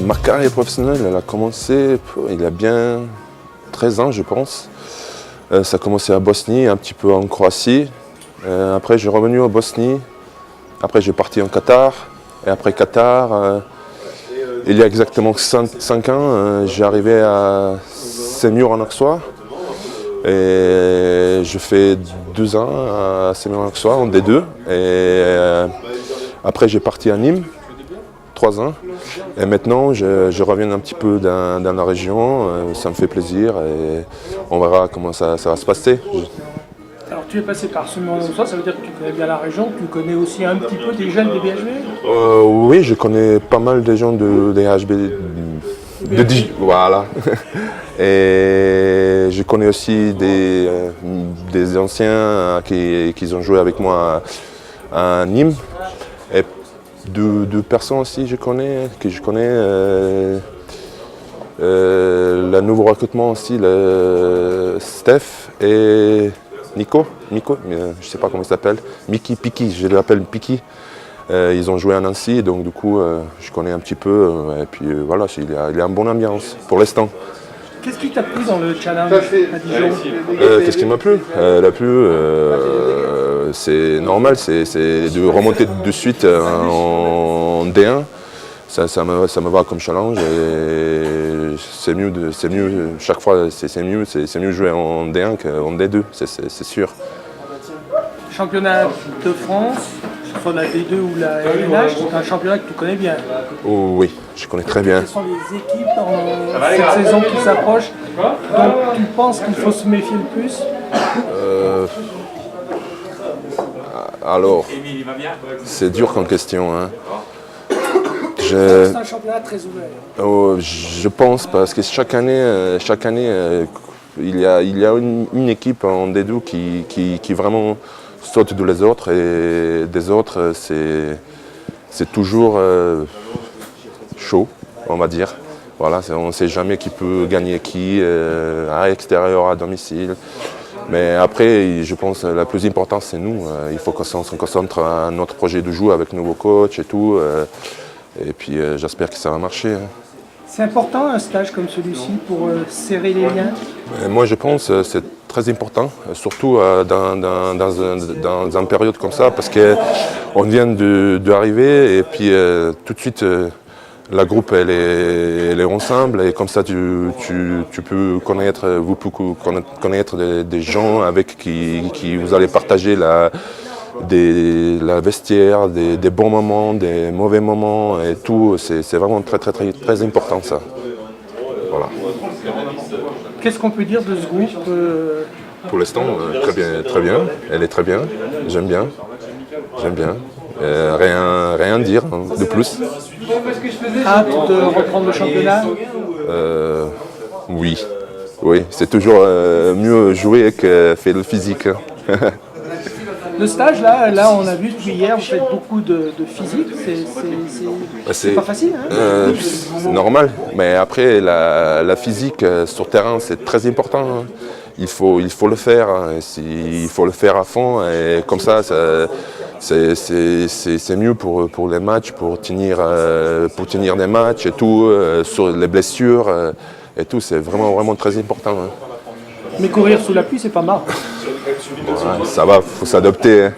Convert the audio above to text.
Ma carrière professionnelle, elle a commencé il y a bien 13 ans, je pense. Ça a commencé à Bosnie, un petit peu en Croatie. Après, j'ai revenu en Bosnie. Après, j'ai parti en Qatar. Et après Qatar, il y a exactement 5 ans, j'ai arrivé à Semur en Aksoy. Et je fais 2 ans à Semur en Aksoy, en D2. Et après, j'ai parti à Nîmes, 3 ans. Et maintenant, je reviens un petit peu dans la région, ça me fait plaisir et on verra comment ça va se passer. Alors tu es passé par ce moment ça veut dire que tu connais bien la région, tu connais aussi un petit peu des jeunes des BHB? Oui, je connais pas mal de gens des HB, voilà. Et je connais aussi des anciens qui ont joué avec moi à Nîmes. Et deux personnes aussi que je connais. Le nouveau recrutement aussi, Steph et Nico, mais je ne sais pas comment il s'appelle, Piki, je l'appelle Piki. Ils ont joué à Nancy, donc du coup je connais un petit peu, et puis voilà, il y a une bonne ambiance pour l'instant. Qu'est-ce qui t'a plu dans le challenge à Dijon? Qu'est-ce qui m'a plu? C'est normal, c'est de remonter de suite en D1. Ça me va comme challenge et c'est mieux chaque fois c'est mieux jouer en D1 qu'en D2, c'est sûr. Championnat de France, que ce soit la D2 ou la LNH, c'est un championnat que tu connais bien. Oh, oui, je connais très bien. Quelles sont les équipes dans cette saison qui s'approche dont tu penses qu'il faut se méfier le plus? Alors, c'est dur comme question. Hein. C'est un championnat très ouvert. Je pense parce que chaque année il y a une équipe en D2 qui vraiment saute de les autres et des autres c'est toujours chaud, on va dire. Voilà, on ne sait jamais qui peut gagner qui, à l'extérieur, à domicile. Mais après, je pense que la plus importante c'est nous. Il faut qu'on se concentre à notre projet de jeu avec nouveau coach et tout. Et puis j'espère que ça va marcher. Hein. C'est important un stage comme celui-ci pour serrer les liens? Moi je pense que c'est très important, surtout dans une période comme ça, parce qu'on vient d'arriver et puis tout de suite la groupe elle est ensemble et comme ça tu peux connaître, des gens avec qui vous allez partager la vestiaire, des bons moments, des mauvais moments et tout, c'est vraiment très important ça. Voilà. Qu'est-ce qu'on peut dire de ce groupe? Pour l'instant, très bien, elle est très bien, j'aime bien. Rien à dire hein, de plus. Hâte de reprendre le championnat? Oui, c'est toujours mieux jouer que faire le physique. Hein. Le stage, là, on a vu depuis hier, vous faites beaucoup de physique, c'est pas facile, hein? C'est normal, mais après, la physique sur terrain, c'est très important. Hein. Il faut le faire, hein. Il faut le faire à fond, et comme ça c'est mieux pour les matchs, pour tenir des matchs et tout, sur les blessures et tout, c'est vraiment très important. Hein. Mais courir sous la pluie, c'est pas marrant. Ouais, ça va, faut s'adapter. Hein.